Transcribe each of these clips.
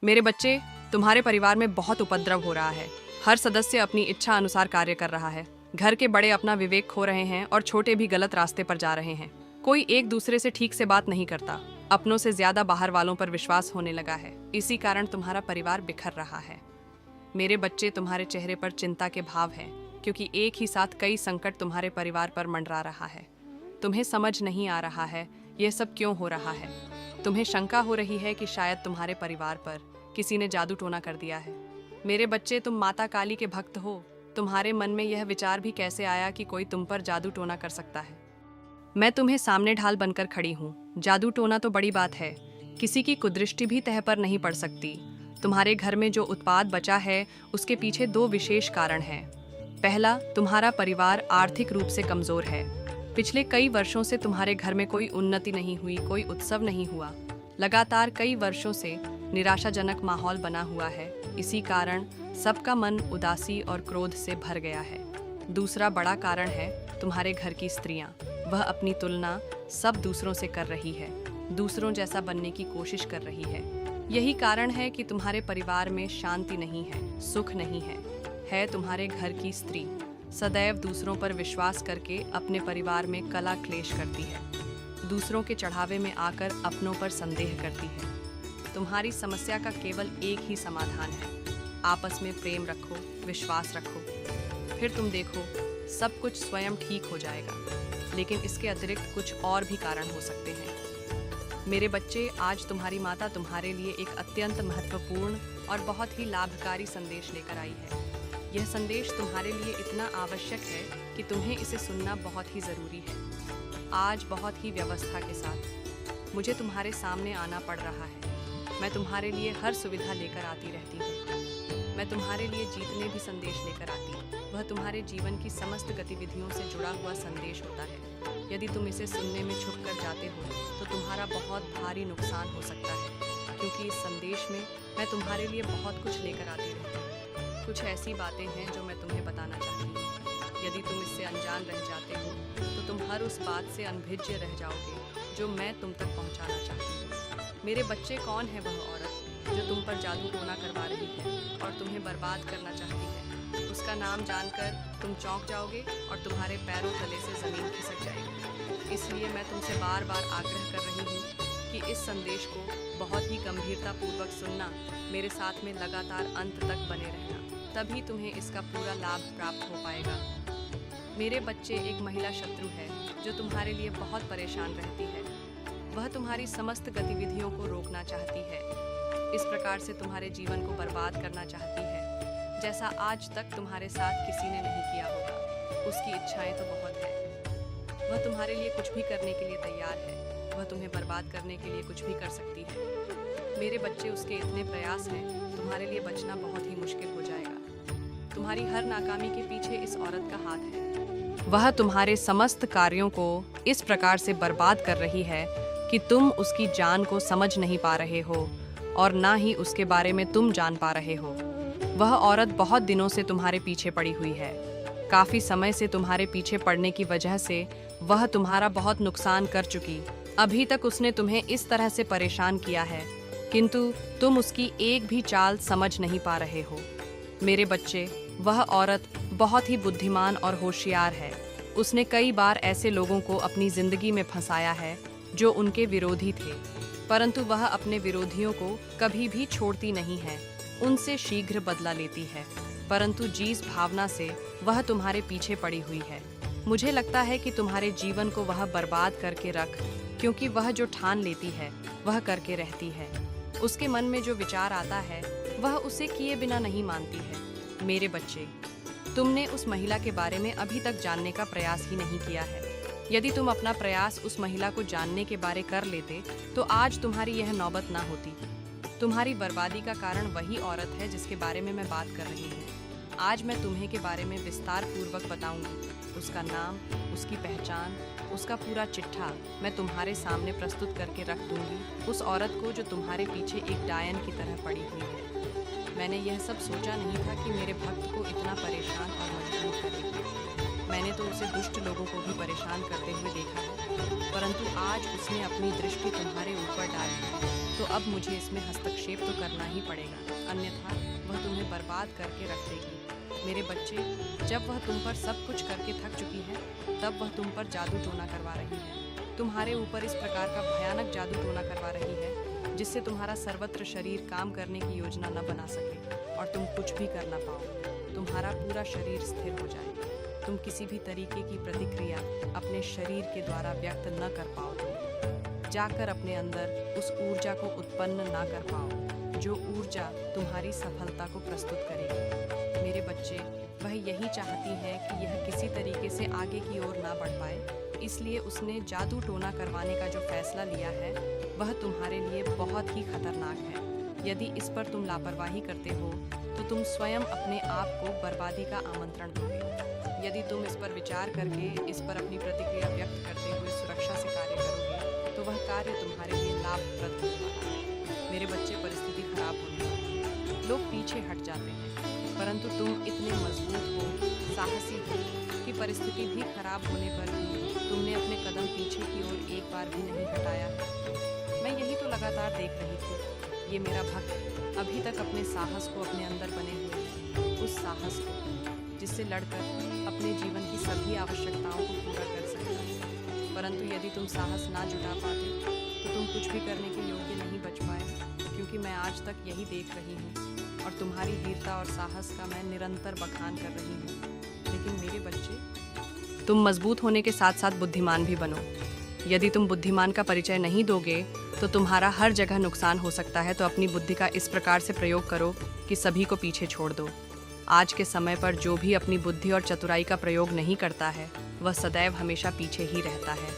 मेरे बच्चे, तुम्हारे परिवार में बहुत उपद्रव हो रहा है। हर सदस्य अपनी इच्छा अनुसार कार्य कर रहा है। घर के बड़े अपना विवेक खो रहे हैं और छोटे भी गलत रास्ते पर जा रहे हैं। कोई एक दूसरे से ठीक से बात नहीं करता। अपनों से ज्यादा बाहर वालों पर विश्वास होने लगा है। इसी कारण तुम्हारा परिवार बिखर रहा है। मेरे बच्चे, तुम्हारे चेहरे पर चिंता के भाव हैं, क्योंकि एक ही साथ कई संकट तुम्हारे परिवार पर मंडरा रहा है। तुम्हें समझ नहीं आ रहा है यह सब क्यों हो रहा है। तुम्हें शंका हो रही है कि शायद तुम्हारे परिवार पर किसी ने जादू टोना कर दिया है। मेरे बच्चे, तुम माता काली के भक्त हो। तुम्हारे मन में यह विचार भी कैसे आया कि कोई तुम पर जादू टोना कर सकता है। मैं तुम्हें सामने ढाल बनकर खड़ी हूँ। जादू टोना तो बड़ी बात है, किसी की कुदृष्टि भी तह पर नहीं पड़ सकती। तुम्हारे घर में जो उत्पाद बचा है उसके पीछे दो विशेष कारण हैं। पहला, तुम्हारा परिवार आर्थिक रूप से कमजोर है। पिछले कई वर्षों से तुम्हारे घर में कोई उन्नति नहीं हुई, कोई उत्सव नहीं हुआ। लगातार कई वर्षों से निराशाजनक माहौल बना हुआ है। इसी कारण सबका मन उदासी और क्रोध से भर गया है। दूसरा बड़ा कारण है तुम्हारे घर की स्त्रियां। वह अपनी तुलना सब दूसरों से कर रही है, दूसरों जैसा बनने की कोशिश कर रही है। यही कारण है कि तुम्हारे परिवार में शांति नहीं है, सुख नहीं है तुम्हारे घर की स्त्री सदैव दूसरों पर विश्वास करके अपने परिवार में कला क्लेश करती है। दूसरों के चढ़ावे में आकर अपनों पर संदेह करती है। तुम्हारी समस्या का केवल एक ही समाधान है, आपस में प्रेम रखो, विश्वास रखो, फिर तुम देखो सब कुछ स्वयं ठीक हो जाएगा। लेकिन इसके अतिरिक्त कुछ और भी कारण हो सकते हैं। मेरे बच्चे, आज तुम्हारी माता तुम्हारे लिए एक अत्यंत महत्वपूर्ण और बहुत ही लाभकारी संदेश लेकर आई है। यह संदेश तुम्हारे लिए इतना आवश्यक है कि तुम्हें इसे सुनना बहुत ही ज़रूरी है। आज बहुत ही व्यवस्था के साथ मुझे तुम्हारे सामने आना पड़ रहा है। मैं तुम्हारे लिए हर सुविधा लेकर आती रहती हूँ। मैं तुम्हारे लिए जीतने भी संदेश लेकर आती हूँ। वह तुम्हारे जीवन की समस्त गतिविधियों से जुड़ा हुआ संदेश होता है। यदि तुम इसे सुनने में छुप कर जाते हो तो तुम्हारा बहुत भारी नुकसान हो सकता है, क्योंकि इस संदेश में मैं तुम्हारे लिए बहुत कुछ लेकर आती रहती हूँ। कुछ ऐसी बातें हैं जो मैं तुम्हें बताना चाहती हूँ। यदि तुम इससे अनजान रह जाते हो तो तुम हर उस बात से अनभिज्ञ रह जाओगे जो मैं तुम तक पहुँचाना चाहती हूँ। मेरे बच्चे, कौन है वह औरत जो तुम पर जादू टोना करवा रही है और तुम्हें बर्बाद करना चाहती है? उसका नाम जानकर तुम चौंक जाओगे और तुम्हारे पैरों तले से जमीन खिसक जाएगी। इसलिए मैं तुमसे बार बार आग्रह कर रही हूँ कि इस संदेश को बहुत ही गंभीरता पूर्वक सुनना, मेरे साथ में लगातार अंत तक बने रहना, तभी तुम्हें इसका पूरा लाभ प्राप्त हो पाएगा। मेरे बच्चे, एक महिला शत्रु है जो तुम्हारे लिए बहुत परेशान रहती है। वह तुम्हारी समस्त गतिविधियों को रोकना चाहती है, इस प्रकार से तुम्हारे जीवन को बर्बाद करना चाहती है, जैसा आज तक तुम्हारे साथ किसी ने नहीं किया होगा। उसकी इच्छाएं तो बहुत है। वह तुम्हारे लिए कुछ भी करने के लिए तैयार है। वह तुम्हें बर्बाद करने के लिए कुछ भी कर सकती है। मेरे बच्चे, उसके इतने प्रयास हैं, तुम्हारे लिए बचना बहुत ही मुश्किल हो जाएगा। तुम्हारी हर नाकामी के पीछे इस औरत का हाथ है। वह तुम्हारे समस्त कार्यों को इस प्रकार से बर्बाद कर रही है कि तुम उसकी जान को समझ नहीं पा रहे हो और ना ही उसके बारे में तुम जान पा रहे हो। वह औरत बहुत दिनों से तुम्हारे पीछे पड़ी हुई है। काफी समय से तुम्हारे पीछे पड़ने की वजह से वह तुम्हारा बहुत नुकसान कर चुकी। अभी तक उसने तुम्हें इस तरह से परेशान किया है, किंतु तुम उसकी एक भी चाल समझ नहीं पा रहे हो। मेरे बच्चे, वह औरत बहुत ही बुद्धिमान और होशियार है। उसने कई बार ऐसे लोगों को अपनी जिंदगी में फंसाया है जो उनके विरोधी थे, परंतु वह अपने विरोधियों को कभी भी छोड़ती नहीं है, उनसे शीघ्र बदला लेती है। परंतु जिस भावना से वह तुम्हारे पीछे पड़ी हुई है, मुझे लगता है कि तुम्हारे जीवन को वह बर्बाद करके रख, क्योंकि वह जो ठान लेती है वह करके रहती है। उसके मन में जो विचार आता है वह उसे किए बिना नहीं मानती है। मेरे बच्चे, तुमने उस महिला के बारे में अभी तक जानने का प्रयास ही नहीं किया है। यदि तुम अपना प्रयास उस महिला को जानने के बारे कर लेते तो आज तुम्हारी यह नौबत ना होती। तुम्हारी बर्बादी का कारण वही औरत है जिसके बारे में मैं बात कर रही हूँ। आज मैं तुम्हें के बारे में विस्तार पूर्वक बताऊंगी। उसका नाम, उसकी पहचान, उसका पूरा चिट्ठा मैं तुम्हारे सामने प्रस्तुत करके रख दूंगी। उस औरत को जो तुम्हारे पीछे एक डायन की तरह पड़ी हुई है। मैंने यह सब सोचा नहीं था कि मेरे भक्त को इतना परेशान और मजबूर करेगी। मैंने तो उसे दुष्ट लोगों को भी परेशान करते हुए देखा है, परंतु आज उसने अपनी दृष्टि तुम्हारे ऊपर डाली है, तो अब मुझे इसमें हस्तक्षेप तो करना ही पड़ेगा, अन्यथा वह तुम्हें बर्बाद करके रख देगी। मेरे बच्चे, जब वह तुम पर सब कुछ करके थक चुकी है, तब वह तुम पर जादू टोना करवा रही है। तुम्हारे ऊपर इस प्रकार का भयानक जादू टोना करवा रही है जिससे तुम्हारा सर्वत्र शरीर काम करने की योजना न बना सके और तुम कुछ भी कर न पाओ। तुम्हारा पूरा शरीर स्थिर हो जाए। तुम किसी भी तरीके की प्रतिक्रिया अपने शरीर के द्वारा व्यक्त न कर पाओ। जाकर अपने अंदर उस ऊर्जा को उत्पन्न ना कर पाओ जो ऊर्जा तुम्हारी सफलता को प्रस्तुत करेगी। मेरे बच्चे, वह यही चाहती है कि यह किसी तरीके से आगे की ओर ना बढ़ पाए, इसलिए उसने जादू टोना करवाने का जो फैसला लिया है वह तुम्हारे लिए बहुत ही खतरनाक है। यदि इस पर तुम लापरवाही करते हो तो तुम स्वयं अपने आप को बर्बादी का आमंत्रण दोगे। यदि तुम इस पर विचार करके इस पर अपनी प्रतिक्रिया व्यक्त करते हुए सुरक्षा से कार्य करोगे तो वह कार्य तुम्हारे लिए लाभप्रद होने वाला है। मेरे बच्चे, परिस्थिति खराब होने वाली है, लोग पीछे हट जाते हैं, परंतु तुम इतने मजबूत हो, साहसी हो कि परिस्थिति भी खराब होने पर भी तुमने अपने कदम पीछे की ओर एक बार भी नहीं हटाया। मैं यही तो लगातार देख रही थी। ये मेरा भक्त अभी तक अपने साहस को अपने अंदर बने हुए है, उस साहस को जिससे लड़कर अपने जीवन की सभी आवश्यकताओं को पूरा कर सकता है। परंतु यदि तुम साहस ना जुटा पाते तो तुम कुछ भी करने के योग्य नहीं बच पाए, क्योंकि मैं आज तक यही देख रही हूँ और तुम्हारी वीरता और साहस का मैं निरंतर बखान कर रही हूँ। लेकिन मेरे बच्चे, तुम मजबूत होने के साथ साथ बुद्धिमान भी बनो। यदि तुम बुद्धिमान का परिचय नहीं दोगे तो तुम्हारा हर जगह नुकसान हो सकता है, तो अपनी बुद्धि का इस प्रकार से प्रयोग करो कि सभी को पीछे छोड़ दो। आज के समय पर जो भी अपनी बुद्धि और चतुराई का प्रयोग नहीं करता है वह सदैव हमेशा पीछे ही रहता है।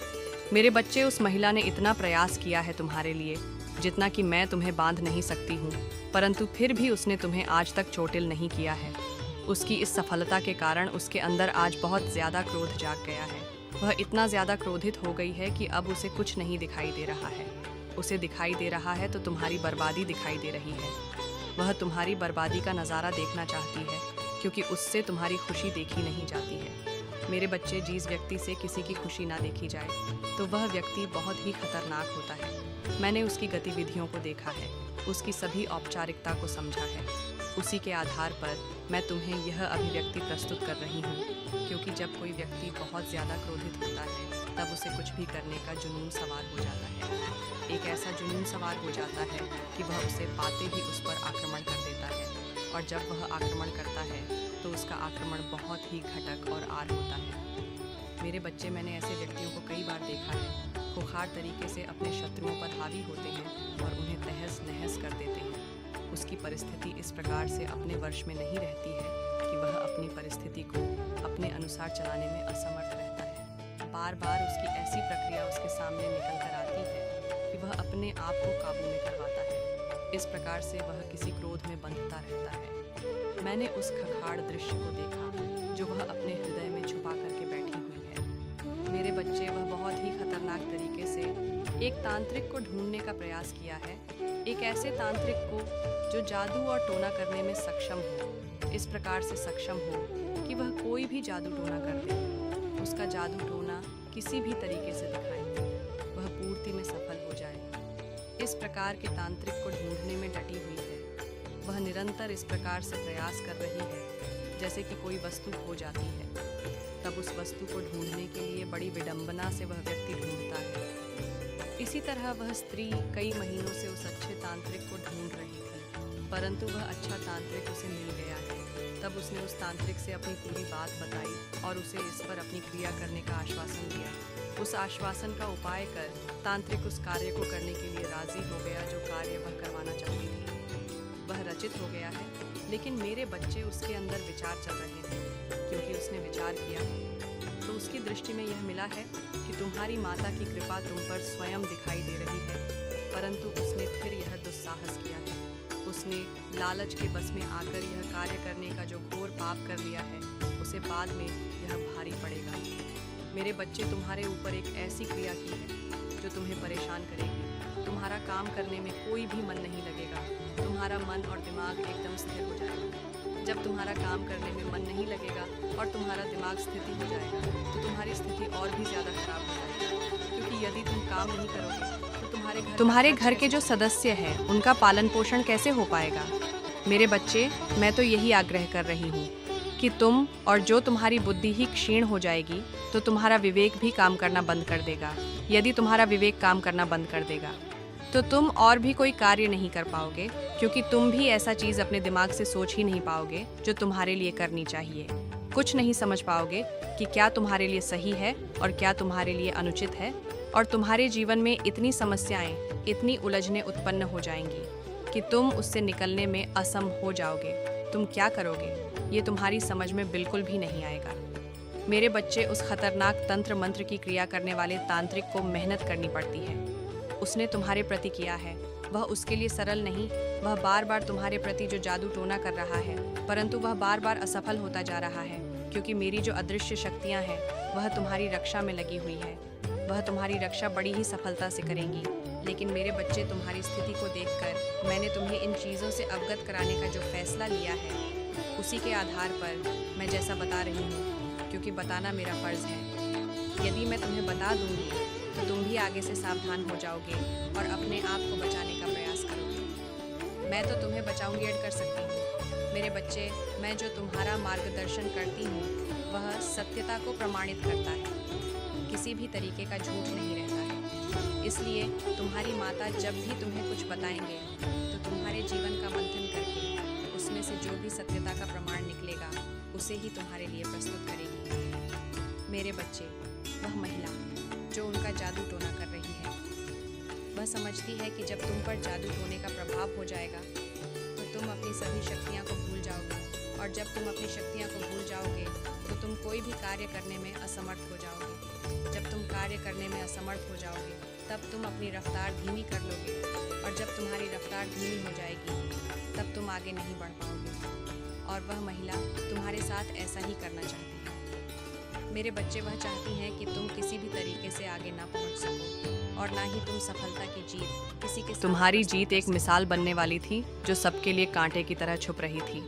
मेरे बच्चे, उस महिला ने इतना प्रयास किया है तुम्हारे लिए जितना कि मैं तुम्हें बांध नहीं सकती हूँ, परंतु फिर भी उसने तुम्हें आज तक चोटिल नहीं किया है। उसकी इस सफलता के कारण उसके अंदर आज बहुत ज़्यादा क्रोध जाग गया है। वह इतना ज़्यादा क्रोधित हो गई है कि अब उसे कुछ नहीं दिखाई दे रहा है। उसे दिखाई दे रहा है तो तुम्हारी बर्बादी दिखाई दे रही है। वह तुम्हारी बर्बादी का नज़ारा देखना चाहती है, क्योंकि उससे तुम्हारी खुशी देखी नहीं जाती है। मेरे बच्चे, जिस व्यक्ति से किसी की खुशी ना देखी जाए तो वह व्यक्ति बहुत ही खतरनाक होता है। मैंने उसकी गतिविधियों को देखा है, उसकी सभी औपचारिकता को समझा है। उसी के आधार पर मैं तुम्हें यह अभिव्यक्ति प्रस्तुत कर रही हूँ, क्योंकि जब कोई व्यक्ति बहुत ज़्यादा क्रोधित होता है तब उसे कुछ भी करने का जुनून सवार हो जाता है। एक ऐसा जुनून सवार हो जाता है कि वह उसे पाते ही उस पर आक्रमण कर देता है, और जब वह आक्रमण करता है तो उसका आक्रमण बहुत ही घटक और आर होता है। मेरे बच्चे, मैंने ऐसे व्यक्तियों को कई बार देखा है, खुखार तरीके से अपने शत्रुओं पर हावी होते हैं और उन्हें तहस नहस कर देते हैं। उसकी परिस्थिति इस प्रकार से अपने वश में नहीं रहती है कि वह अपनी परिस्थिति को अपने अनुसार चलाने में असमर्थ रहता है। बार बार उसकी ऐसी प्रक्रिया उसके सामने निकल कर आती है कि वह अपने आप को काबू में करवाता है। इस प्रकार से वह किसी क्रोध में बंधता रहता है। मैंने उस खखाड़ दृश्य को देखा जो वह अपने हृदय में छुपा करके बैठी हुई है। मेरे बच्चे, वह बहुत ही खतरनाक तरीके से एक तांत्रिक को ढूंढने का प्रयास किया है, एक ऐसे तांत्रिक को जो जादू और टोना करने में सक्षम हो, इस प्रकार से सक्षम हो कि वह कोई भी जादू टोना कर दे, उसका जादू टोना किसी भी तरीके से दिखाए, वह पूर्ति में सफल हो जाए। इस प्रकार के तांत्रिक को ढूंढने में डटी हुई है। वह निरंतर इस प्रकार से प्रयास कर रही है जैसे कि कोई वस्तु खो जाती है, तब उस वस्तु को ढूंढने के लिए बड़ी विडंबना से वह व्यक्ति ढूंढता है। इसी तरह वह स्त्री कई महीनों से उस अच्छे तांत्रिक को ढूंढ रही थी, परंतु वह अच्छा तांत्रिक उसे मिल गया है। तब उसने उस तांत्रिक से अपनी पूरी बात बताई और उसे इस पर अपनी क्रिया करने का आश्वासन दिया। उस आश्वासन का उपाय कर तांत्रिक उस कार्य को करने के लिए राजी हो गया जो कार्य वह करवाना चाहती थी। वह रचित हो गया है, लेकिन मेरे बच्चे, उसके अंदर विचार चल रहे हैं। क्योंकि उसने विचार किया तो उसकी दृष्टि में यह मिला है कि तुम्हारी माता की कृपा तुम पर स्वयं दिखाई दे रही है, परंतु उसने फिर यह दुस्साहस किया है। उसने लालच के बस में आकर यह कार्य करने का जो घोर पाप कर लिया है, उसे बाद में यह भारी पड़ेगा। मेरे बच्चे, तुम्हारे ऊपर एक ऐसी क्रिया की है जो तुम्हें परेशान करेगी। तुम्हारे तुम्हारा काम करने में कोई भी मन नहीं लगेगा। तुम्हारा मन और दिमाग एकदम स्थिर हो जाएगा। जब तुम्हारा काम करने में मन नहीं लगेगा और तुम्हारा दिमाग स्थिति हो जाएगा तो तुम्हारी स्थिति और भी ज़्यादा खराब हो जाएगी, क्योंकि यदि तुम काम नहीं करोगे तो तुम्हारे घर के जो सदस्य हैं उनका पालन पोषण कैसे हो पाएगा। मेरे बच्चे, मैं तो यही आग्रह कर रही हूँ कि तुम और जो तुम्हारी बुद्धि ही क्षीण हो जाएगी तो तुम्हारा विवेक भी काम करना बंद कर देगा। यदि तुम्हारा विवेक काम करना बंद कर देगा तो तुम और भी कोई कार्य नहीं कर पाओगे, क्योंकि तुम भी ऐसा चीज़ अपने दिमाग से सोच ही नहीं पाओगे जो तुम्हारे लिए करनी चाहिए। कुछ नहीं समझ पाओगे कि क्या तुम्हारे लिए सही है और क्या तुम्हारे लिए अनुचित है, और तुम्हारे जीवन में इतनी समस्याएं, इतनी उलझनें उत्पन्न हो जाएंगी कि तुम उससे निकलने में असम हो जाओगे। तुम क्या करोगे ये तुम्हारी समझ में बिल्कुल भी नहीं आएगा। मेरे बच्चे, उस खतरनाक तंत्र मंत्र की क्रिया करने वाले तांत्रिक को मेहनत करनी पड़ती है। उसने तुम्हारे प्रति किया है, वह उसके लिए सरल नहीं। वह बार बार तुम्हारे प्रति जो जादू टोना कर रहा है, परंतु वह बार बार असफल होता जा रहा है, क्योंकि मेरी जो अदृश्य शक्तियाँ हैं वह तुम्हारी रक्षा में लगी हुई है। वह तुम्हारी रक्षा बड़ी ही सफलता से करेंगी। लेकिन मेरे बच्चे, तुम्हारी स्थिति को देखकर मैंने तुम्हें इन चीज़ों से अवगत कराने का जो फैसला लिया है, उसी के आधार पर मैं जैसा बता रही हूँ, क्योंकि बताना मेरा फ़र्ज़ है। यदि मैं तुम्हें बता दूँगी तो तुम भी आगे से सावधान हो जाओगे और अपने आप को बचाने का प्रयास करोगे। मैं तो तुम्हें बचाऊंगी ऐड कर सकती हूँ। मेरे बच्चे, मैं जो तुम्हारा मार्गदर्शन करती हूँ वह सत्यता को प्रमाणित करता है, किसी भी तरीके का झूठ नहीं रहता है। इसलिए तुम्हारी माता जब भी तुम्हें कुछ बताएंगे तो तुम्हारे जीवन का मंथन करके उसमें से जो भी सत्यता का प्रमाण निकलेगा उसे ही तुम्हारे लिए प्रस्तुत करेगी। मेरे बच्चे, वह महिला जो उनका जादू टोना कर रही है, वह समझती है कि जब तुम पर जादू टोने का प्रभाव हो जाएगा तो तुम अपनी सभी शक्तियाँ को भूल जाओगे, और जब तुम अपनी शक्तियाँ को भूल जाओगे तो तुम कोई भी कार्य करने में असमर्थ हो जाओगे। जब तुम कार्य करने में असमर्थ हो जाओगे तब तुम अपनी रफ्तार धीमी कर लोगे, और जब तुम्हारी रफ्तार धीमी हो जाएगी तब तुम आगे नहीं बढ़ पाओगे। और वह महिला तुम्हारे साथ ऐसा ही करना चाहती है। मेरे बच्चे, वह चाहती हैं कि तुम किसी भी तरीके से आगे ना पहुंच सको, और ना ही तुम सफलता की जीत किसी के। तुम्हारी जीत एक मिसाल बनने वाली थी जो सबके लिए कांटे की तरह छुप रही थी।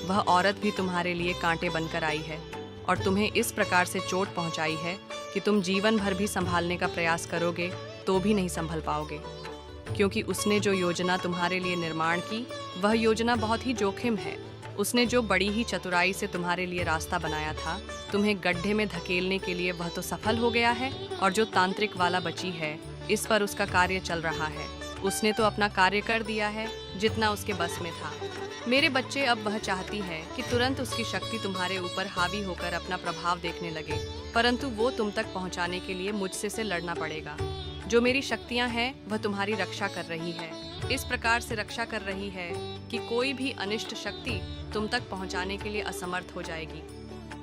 वह औरत भी तुम्हारे लिए कांटे बनकर आई है और तुम्हें इस प्रकार से चोट पहुंचाई है कि तुम जीवन भर भी संभालने का प्रयास करोगे तो भी नहीं संभल पाओगे, क्योंकि उसने जो योजना तुम्हारे लिए निर्माण की वह योजना बहुत ही जोखिम है। उसने जो बड़ी ही चतुराई से तुम्हारे लिए रास्ता बनाया था तुम्हें गड्ढे में धकेलने के लिए, वह तो सफल हो गया है, और जो तांत्रिक वाला बची है इस पर उसका कार्य चल रहा है। उसने तो अपना कार्य कर दिया है जितना उसके बस में था। मेरे बच्चे, अब वह चाहती है कि तुरंत उसकी शक्ति तुम्हारे ऊपर हावी होकर अपना प्रभाव देखने लगे, परंतु वो तुम तक पहुंचाने के लिए मुझसे से लड़ना पड़ेगा। जो मेरी शक्तियां हैं वह तुम्हारी रक्षा कर रही है, इस प्रकार से रक्षा कर रही है कि कोई भी अनिष्ट शक्ति तुम तक पहुंचाने के लिए असमर्थ हो जाएगी।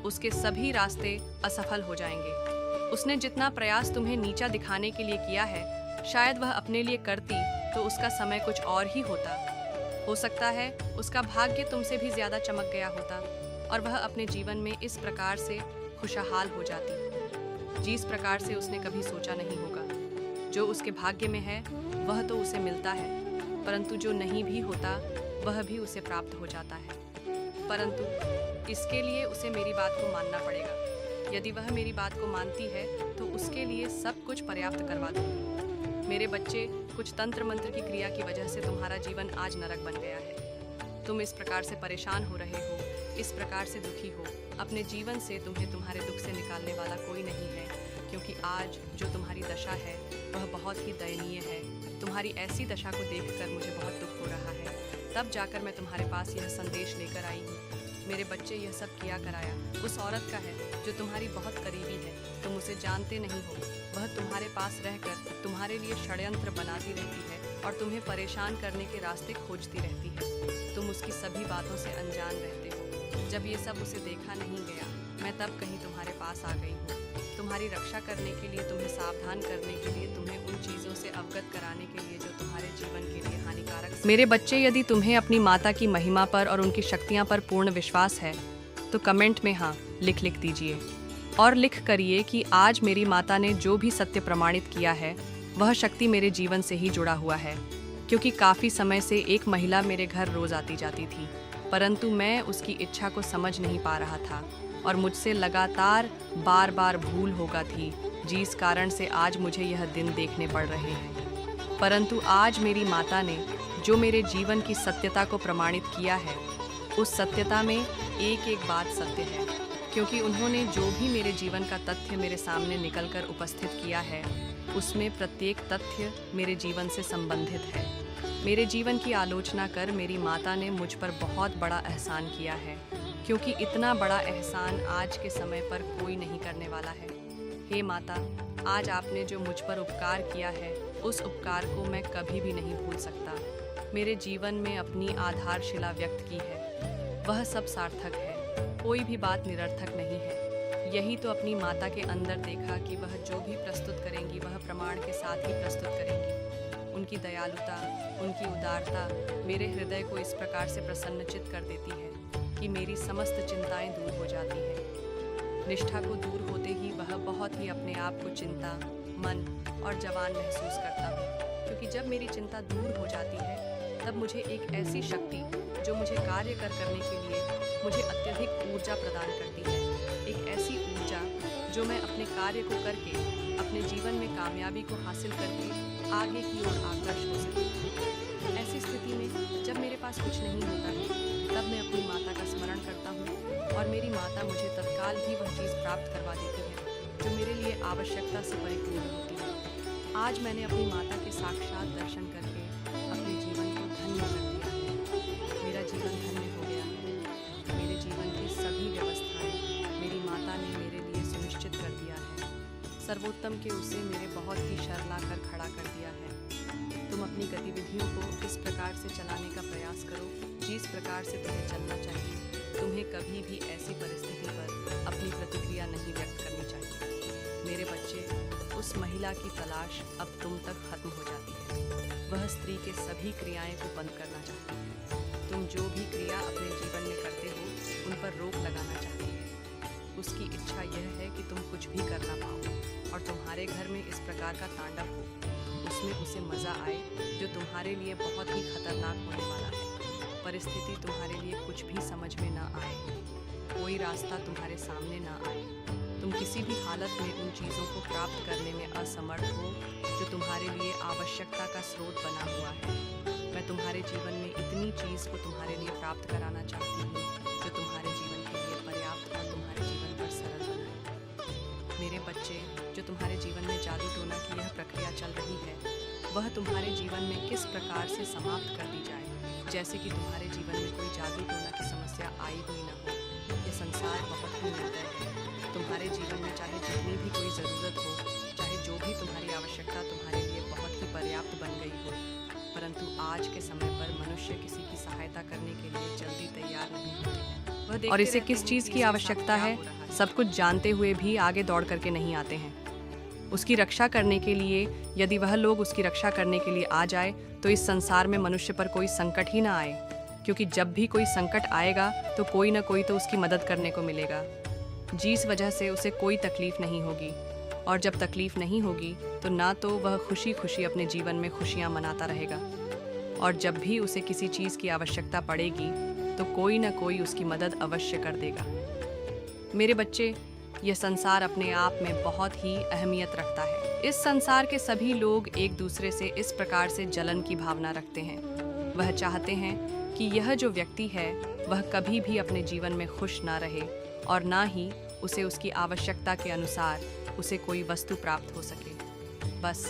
उसके सभी रास्ते असफल हो जाएंगे। उसने जितना प्रयास तुम्हें नीचा दिखाने के लिए किया है, शायद वह अपने लिए करती तो उसका समय कुछ और ही होता। हो सकता है उसका भाग्य तुमसे भी ज्यादा चमक गया होता और वह अपने जीवन में इस प्रकार से खुशहाल हो जाती जिस प्रकार से उसने कभी सोचा नहीं होगा। जो उसके भाग्य में है वह तो उसे मिलता है, परंतु जो नहीं भी होता वह भी उसे प्राप्त हो जाता है। परंतु इसके लिए उसे मेरी बात को मानना पड़ेगा। यदि वह मेरी बात को मानती है तो उसके लिए सब कुछ पर्याप्त करवा दूंगी। मेरे बच्चे, कुछ तंत्र मंत्र की क्रिया की वजह से तुम्हारा जीवन आज नरक बन गया है। तुम इस प्रकार से परेशान हो रहे हो, इस प्रकार से दुखी हो। अपने जीवन से तुम्हें तुम्हारे दुख से निकालने वाला कोई नहीं है, क्योंकि आज जो तुम्हारी दशा है वह बहुत ही दयनीय है। तुम्हारी ऐसी दशा को देखकर मुझे बहुत दुख हो रहा है। तब जाकर मैं तुम्हारे पास यह संदेश लेकर आई हूँ। मेरे बच्चे, यह सब किया कराया उस औरत का है जो तुम्हारी बहुत करीबी है। तुम उसे जानते नहीं हो। वह तुम्हारे पास रहकर तुम्हारे लिए षड्यंत्र बनाती रहती है और तुम्हें परेशान करने के रास्ते खोजती रहती है। तुम उसकी सभी बातों से अनजान रहते हो। जब ये सब उसे देखा नहीं गया, मैं तब कहीं तुम्हारे पास आ गई हूँ। तुम्हारी रक्षा करने के लिए, तुम्हें सावधान करने के लिए, तुम्हें उन चीज़ों से अवगत कराने के लिए जो तुम्हारे जीवन के लिए हानिकारक। मेरे बच्चे, यदि तुम्हें अपनी माता की महिमा पर और उनकी शक्तियाँ पर पूर्ण विश्वास है तो कमेंट में हाँ लिख दीजिए और लिख करिए कि आज मेरी माता ने जो भी सत्य प्रमाणित किया है वह शक्ति मेरे जीवन से ही जुड़ा हुआ है, क्योंकि काफ़ी समय से एक महिला मेरे घर रोज आती जाती थी, परंतु मैं उसकी इच्छा को समझ नहीं पा रहा था और मुझसे लगातार बार बार भूल होगा थी, जिस कारण से आज मुझे यह दिन देखने पड़ रहे हैं। परंतु आज मेरी माता ने जो मेरे जीवन की सत्यता को प्रमाणित किया है, उस सत्यता में एक एक बात सत्य है, क्योंकि उन्होंने जो भी मेरे जीवन का तथ्य मेरे सामने निकलकर उपस्थित किया है, उसमें प्रत्येक तथ्य मेरे जीवन से संबंधित है। मेरे जीवन की आलोचना कर मेरी माता ने मुझ पर बहुत बड़ा एहसान किया है, क्योंकि इतना बड़ा एहसान आज के समय पर कोई नहीं करने वाला है। हे माता, आज आपने जो मुझ पर उपकार किया है, उस उपकार को मैं कभी भी नहीं भूल सकता। मेरे जीवन में अपनी आधारशिला व्यक्त की है, वह सब सार्थक है, कोई भी बात निरर्थक नहीं है। यही तो अपनी माता के अंदर देखा कि वह जो भी प्रस्तुत करेंगी वह प्रमाण के साथ ही प्रस्तुत करेंगी। उनकी दयालुता, उनकी उदारता मेरे हृदय को इस प्रकार से प्रसन्नचित कर देती है कि मेरी समस्त चिंताएं दूर हो जाती हैं। निष्ठा को दूर होते ही वह बहुत ही अपने आप को चिंता, मन और जवान महसूस करता हूँ, क्योंकि जब मेरी चिंता दूर हो जाती है तब मुझे एक ऐसी शक्ति जो मुझे कार्य करने के लिए मुझे अत्यधिक ऊर्जा प्रदान करती है, एक ऐसी ऊर्जा जो मैं अपने कार्य को करके अपने जीवन में कामयाबी को हासिल करके आगे की ओर आकर्ष हो सकती। ऐसी स्थिति में जब मेरे पास कुछ नहीं होता है, तब मैं अपनी माता का स्मरण करता हूँ और मेरी माता मुझे तत्काल ही वह चीज़ प्राप्त करवा देती है जो मेरे लिए आवश्यकता से परिपूर्ण होती है। आज मैंने अपनी माता के साक्षात दर्शन करके अपने जीवन को धन्य कर दिया है। मेरा जीवन धन्य हो गया है। मेरे जीवन की सभी व्यवस्थाएं मेरी माता ने मेरे लिए सुनिश्चित कर दिया है। सर्वोत्तम के उसे मेरे बहुत ही शरण कर खड़ा कर दिया है। तुम अपनी गतिविधियों को इस प्रकार से चलाने का प्रयास करो जिस प्रकार से तुम्हें चलना चाहिए। तुम्हें कभी भी ऐसी परिस्थिति पर अपनी प्रतिक्रिया नहीं व्यक्त करनी चाहिए। मेरे बच्चे, उस महिला की तलाश अब तुम तक खत्म हो जाती है। वह स्त्री के सभी क्रियाएं को बंद करना चाहती है। तुम जो भी क्रिया अपने जीवन में करते हो, उन पर रोक लगाना चाहती है। उसकी इच्छा यह है कि तुम कुछ भी कर ना पाओ और तुम्हारे घर में इस प्रकार का तांडव हो, उसमें उसे मज़ा आए, जो तुम्हारे लिए बहुत ही खतरनाक होने वाला है। परिस्थिति तुम्हारे लिए कुछ भी समझ में ना आए, कोई रास्ता तुम्हारे सामने ना आए, तुम किसी भी हालत में उन चीज़ों को प्राप्त करने में असमर्थ हो जो तुम्हारे लिए आवश्यकता का स्रोत बना हुआ है। मैं तुम्हारे जीवन में इतनी चीज़ को तुम्हारे लिए प्राप्त कराना चाहती हूँ जो तुम्हारे जीवन के लिए पर्याप्त और तुम्हारे जीवन पर सरल बनाए। मेरे बच्चे, जो तुम्हारे जीवन में जादू टोना की यह प्रक्रिया चल रही है, वह तुम्हारे जीवन में किस प्रकार से समाप्त कर दी जाए, जैसे कि तुम्हारे जीवन में कोई जादू टोना की समस्या आई हुई न हो। यह संसार बहुत ही निर्दय है। तुम्हारे जीवन में चाहे जितनी भी कोई ज़रूरत हो, चाहे जो भी तुम्हारी आवश्यकता तुम्हारे लिए बहुत ही पर्याप्त बन गई हो, परंतु आज के समय पर मनुष्य किसी की सहायता करने के लिए जल्दी तैयार नहीं होते हैं। और इसे किस चीज़ की आवश्यकता है, सब कुछ जानते हुए भी आगे दौड़ करके नहीं आते हैं। उसकी रक्षा करने के लिए, यदि वह लोग उसकी रक्षा करने के लिए आ जाए, तो इस संसार में मनुष्य पर कोई संकट ही ना आए, क्योंकि जब भी कोई संकट आएगा तो कोई ना कोई तो उसकी मदद करने को मिलेगा, जिस वजह से उसे कोई तकलीफ नहीं होगी। और जब तकलीफ नहीं होगी तो ना तो वह खुशी खुशी अपने जीवन में खुशियाँ मनाता रहेगा, और जब भी उसे किसी चीज़ की आवश्यकता पड़ेगी तो कोई ना कोई उसकी मदद अवश्य कर देगा। मेरे बच्चे, यह संसार अपने आप में बहुत ही अहमियत रखता है। इस संसार के सभी लोग एक दूसरे से इस प्रकार से जलन की भावना रखते हैं। वह चाहते हैं कि यह जो व्यक्ति है वह कभी भी अपने जीवन में खुश ना रहे और ना ही उसे उसकी आवश्यकता के अनुसार उसे कोई वस्तु प्राप्त हो सके। बस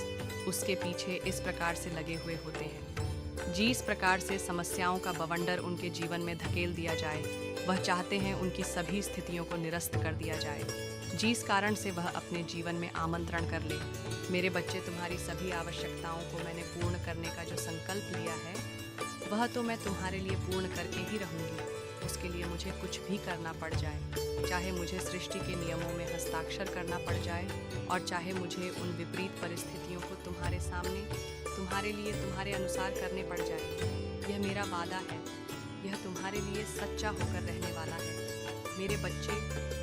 उसके पीछे इस प्रकार से लगे हुए होते हैं। जिस प्रकार से समस्याओं का बवंडर उनके जीवन में धकेल दिया जाए, वह चाहते हैं उनकी सभी स्थितियों को निरस्त कर दिया जाए, जिस कारण से वह अपने जीवन में आमंत्रण कर ले। मेरे बच्चे, तुम्हारी सभी आवश्यकताओं को मैंने पूर्ण करने का जो संकल्प लिया है, वह तो मैं तुम्हारे लिए पूर्ण करके ही रहूँगी। उसके लिए मुझे कुछ भी करना पड़ जाए, चाहे मुझे सृष्टि के नियमों में हस्ताक्षर करना पड़ जाए और चाहे मुझे उन विपरीत परिस्थितियों को तुम्हारे सामने, तुम्हारे लिए, तुम्हारे अनुसार करने पड़ जाए। यह मेरा वादा है, यह तुम्हारे लिए सच्चा होकर रहने वाला है। मेरे बच्चे,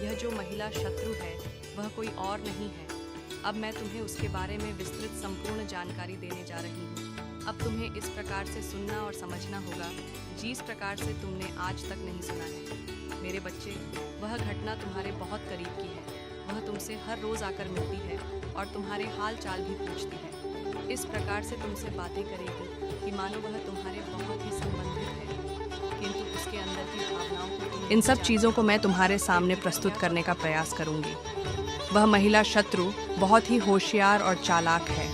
यह जो महिला शत्रु है वह कोई और नहीं है, अब मैं तुम्हें उसके बारे में विस्तृत संपूर्ण जानकारी देने जा रही हूँ। अब तुम्हें इस प्रकार से सुनना और समझना होगा जिस प्रकार से तुमने आज तक नहीं सुना है। मेरे बच्चे, वह घटना तुम्हारे बहुत करीब की है। वह तुमसे हर रोज आकर मिलती है और तुम्हारे हाल चाल भी पूछती है। इस प्रकार से तुमसे बातें करेगी कि मानो वह तुम्हारे बहुत ही संबंधित है, किंतु उसके अंदर की भावनाओं को इन सब चीज़ों को मैं तुम्हारे सामने प्रस्तुत करने का प्रयास करूंगी। वह महिला शत्रु बहुत ही होशियार और चालाक है।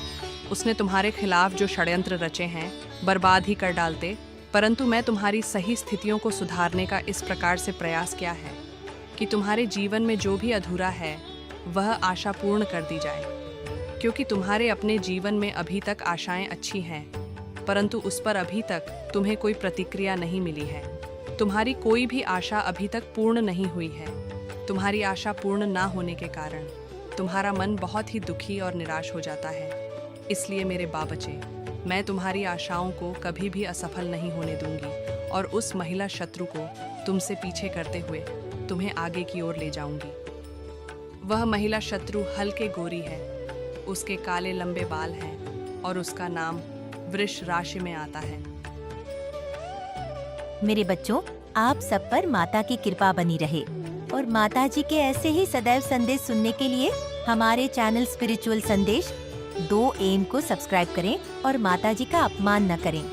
उसने तुम्हारे खिलाफ जो षड्यंत्र रचे हैं बर्बाद ही कर डालते, परंतु मैं तुम्हारी सही स्थितियों को सुधारने का इस प्रकार से प्रयास किया है कि तुम्हारे जीवन में जो भी अधूरा है वह आशा पूर्ण कर दी जाए। क्योंकि तुम्हारे अपने जीवन में अभी तक आशाएं अच्छी हैं, परंतु उस पर अभी तक तुम्हें कोई प्रतिक्रिया नहीं मिली है। तुम्हारी कोई भी आशा अभी तक पूर्ण नहीं हुई है। तुम्हारी आशा पूर्ण ना होने के कारण तुम्हारा मन बहुत ही दुखी और निराश हो जाता है। इसलिए मेरे बच्चे, मैं तुम्हारी आशाओं को कभी भी असफल नहीं होने दूंगी और उस महिला शत्रु को तुमसे पीछे करते हुए तुम्हें आगे की ओर ले जाऊंगी। वह महिला शत्रु हल्के गोरी है, उसके काले लंबे बाल हैं और उसका नाम वृष राशि में आता है। मेरे बच्चों, आप सब पर माता की कृपा बनी रहे और माता जी के ऐसे ही सदैव संदेश सुनने के लिए हमारे चैनल स्पिरिचुअल संदेश 2 AM को सब्सक्राइब करें और माता जी का अपमान न करें।